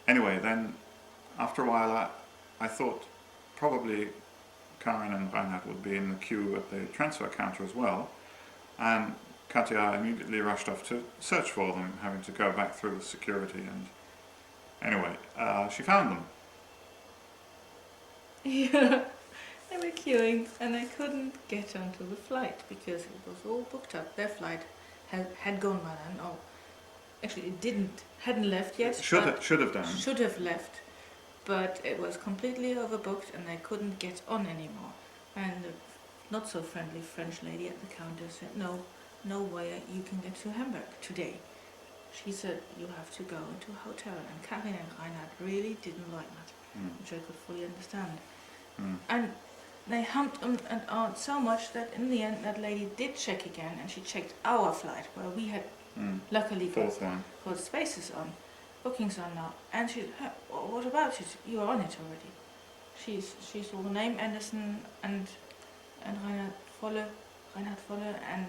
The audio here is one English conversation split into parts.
Anyway, then after a while I thought probably Karin and Reinhard would be in the queue at the transfer counter as well, and Katja immediately rushed off to search for them, having to go back through the security, and anyway, she found them. Yeah, they were queuing and they couldn't get onto the flight because it was all booked up. Their flight had gone by then. Oh, actually it hadn't left yet. Should have done. Should have left, but it was completely overbooked and they couldn't get on anymore. And the not so friendly French lady at the counter said, no way you can get to Hamburg today. She said, you have to go into a hotel. And Karin and Reinhard really didn't like that, which I could fully understand. And they humped and on so much that in the end that lady did check again, and she checked our flight where we had luckily got spaces on, bookings on now. And she said, what about it? You are on it already. She saw the name Anderson and Reinhard Volle, and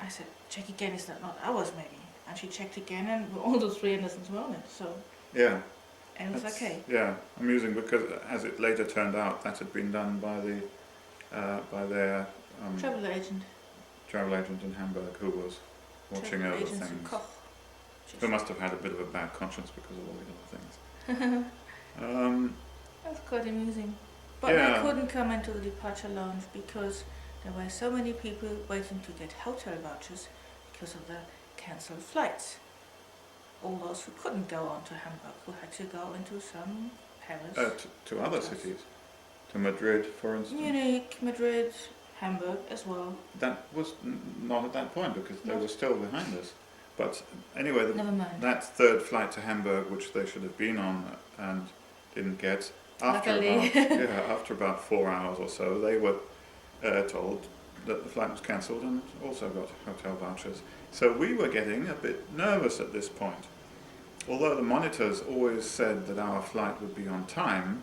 I said, check again, is that not ours maybe? And she checked again and all the three Andersons were on it, so. Yeah. And it was okay. Yeah, amusing because as it later turned out, that had been done by their travel agent in Hamburg who was watching over things. Who must have had a bit of a bad conscience because of all the other things. That's quite amusing. But I couldn't come into the departure lounge because there were so many people waiting to get hotel vouchers because of the cancelled flights. All those who couldn't go on to Hamburg, who had to go into some Paris. To other cities. To Madrid, for instance. Munich, Madrid, Hamburg as well. That was not at that point because they were still behind us. But anyway, that third flight to Hamburg, which they should have been on and didn't get, after about 4 hours or so, they were told that the flight was cancelled and also got hotel vouchers. So we were getting a bit nervous at this point. Although the monitors always said that our flight would be on time,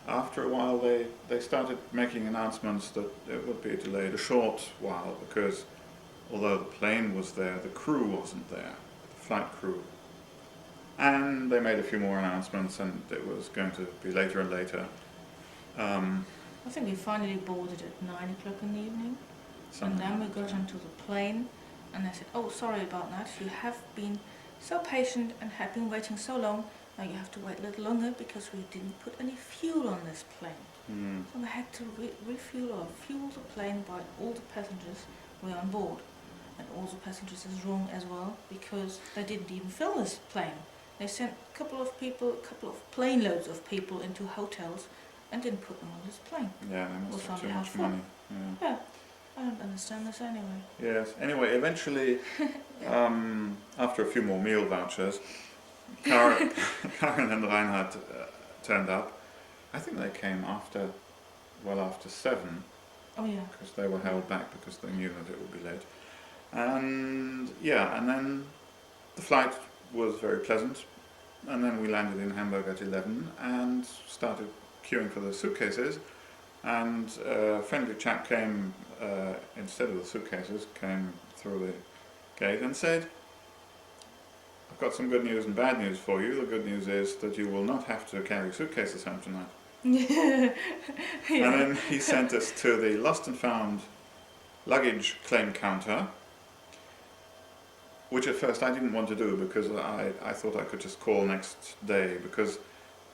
after a while they started making announcements that it would be delayed a short while because although the plane was there, the crew wasn't there, the flight crew. And they made a few more announcements and it was going to be later and later. I think we finally boarded at 9 o'clock in the evening. And then we got onto the plane and they said, oh, sorry about that, you have been so patient and have been waiting so long, now you have to wait a little longer because we didn't put any fuel on this plane. So they had to refuel or fuel the plane by all the passengers who were on board. And all the passengers is wrong as well because they didn't even fill this plane. They sent a couple of plane loads of people into hotels and didn't put them on this plane. Yeah, they must have too much money. Yeah. I don't understand this anyway. Yes. Anyway, eventually, after a few more meal vouchers, Karin and Reinhard turned up. I think they came after 7. Oh yeah. Because they were held back because they knew that it would be late. And then the flight was very pleasant. And then we landed in Hamburg at 11 and started queuing for the suitcases. And a friendly chap came, instead of the suitcases, came through the gate and said, I've got some good news and bad news for you. The good news is that you will not have to carry suitcases home tonight. Yeah. And then he sent us to the lost and found luggage claim counter, which at first I didn't want to do because I thought I could just call next day, because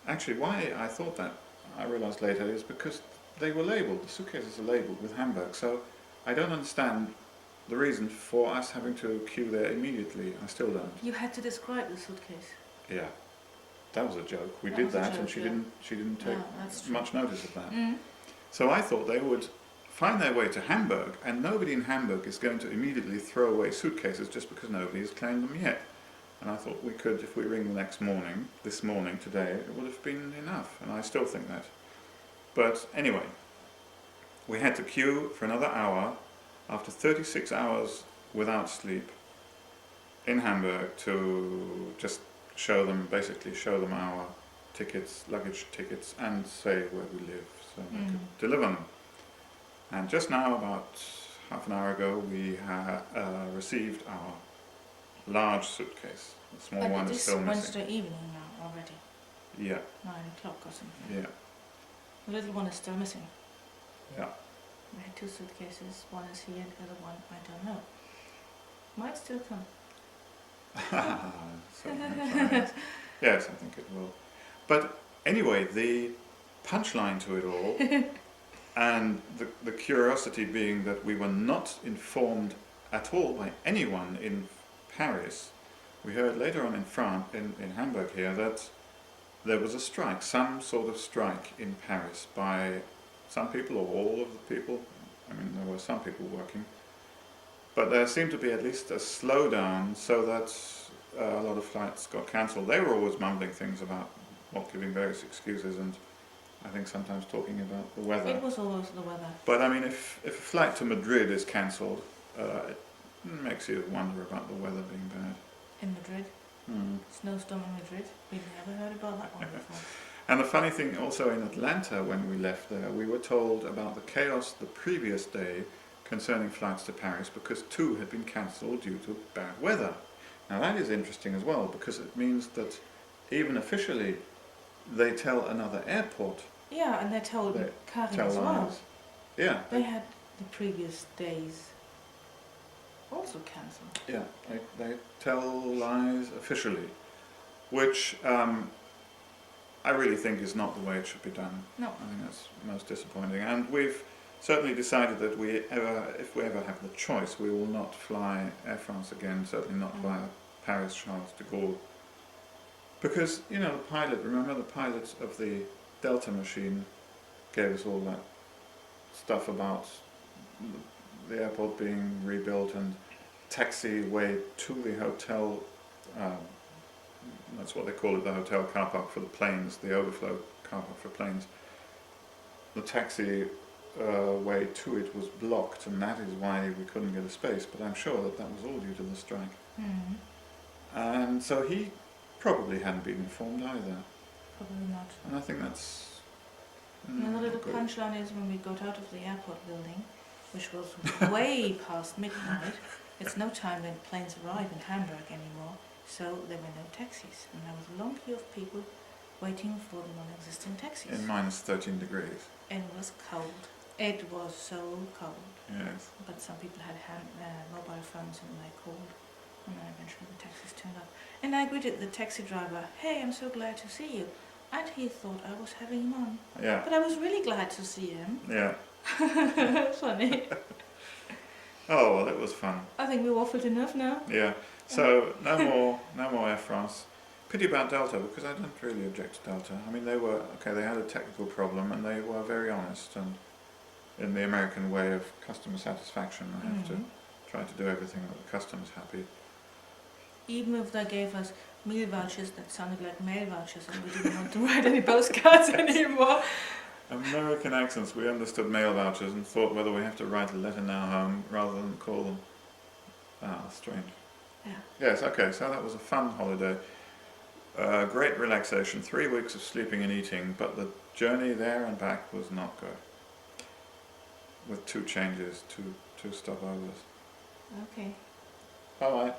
actually why I thought that, I realized later, is because they were labelled, the suitcases are labelled with Hamburg, so I don't understand the reason for us having to queue there immediately. I still don't. You had to describe the suitcase. Yeah, that was a joke. We did that and she didn't take much notice of that. So I thought they would find their way to Hamburg, and nobody in Hamburg is going to immediately throw away suitcases just because nobody has claimed them yet. And I thought we could, if we ring the next morning, this morning, today, it would have been enough, and I still think that. But anyway, we had to queue for another hour after 36 hours without sleep in Hamburg to just basically show them our tickets, luggage tickets, and say where we live so they could deliver them. And just now, about half an hour ago, we received our large suitcase. The small but one it is is still missing. Wednesday evening now already. Yeah. 9 o'clock or something. Yeah. The little one is still missing. Yeah. We had 2 suitcases. One is here, the other one I don't know. Might still come. Yes, I think it will. But anyway, the punchline to it all, and the curiosity being that we were not informed at all by anyone in Paris. We heard later on in France, in Hamburg here, that there was a strike, some sort of strike in Paris by some people or all of the people. I mean, there were some people working. But there seemed to be at least a slowdown so that a lot of flights got cancelled. They were always mumbling things about, giving various excuses, and I think sometimes talking about the weather. It was always the weather. But I mean, if a flight to Madrid is cancelled, it makes you wonder about the weather being bad. In Madrid? Snowstorm in Madrid? We've never heard about that one before. And the funny thing also in Atlanta, when we left there, we were told about the chaos the previous day concerning flights to Paris because 2 had been cancelled due to bad weather. Now that is interesting as well, because it means that even officially they tell another airport. Yeah, and they told Karin as well. Yeah. They had the previous days also cancelled. Yeah, they tell lies officially, which I really think is not the way it should be done. No. I think that's most disappointing. And we've certainly decided that if we ever have the choice, we will not fly Air France again, certainly not via Paris Charles de Gaulle. Because, the pilot of the Delta machine gave us all that stuff about the airport being rebuilt and taxiway to the hotel, that's what they call it, the hotel car park for the planes, the overflow car park for planes. The taxi way to it was blocked, and that is why we couldn't get a space, but I'm sure that was all due to the strike. And so he probably hadn't been informed either. Probably not. And I think that's... Another little punchline is when we got out of the airport building, which was way past midnight. It's no time when planes arrive in Hamburg anymore, so there were no taxis, and there was a long queue of people waiting for the non-existent taxis. In minus 13 degrees. And it was cold. It was so cold. Yes. But some people had mobile phones and they called, and then eventually the taxis turned up. And I greeted the taxi driver, "Hey, I'm so glad to see you." And he thought I was having him on. Yeah. But I was really glad to see him. Yeah. Funny. Oh, well, it was fun. I think we waffled enough now. Yeah. So no more Air France. Pity about Delta, because I don't really object to Delta. I mean, they had a technical problem, and they were very honest, and in the American way of customer satisfaction, I have to try to do everything that the customer's happy. Even if they gave us meal vouchers that sounded like mail vouchers, and we didn't want to write any postcards anymore. American accents, we understood mail vouchers and thought whether we have to write a letter now home rather than call them. Strange. Yeah. Yes, okay, so that was a fun holiday. Great relaxation, 3 weeks of sleeping and eating, but the journey there and back was not good. With 2 changes, two stopovers. Okay. Bye-bye.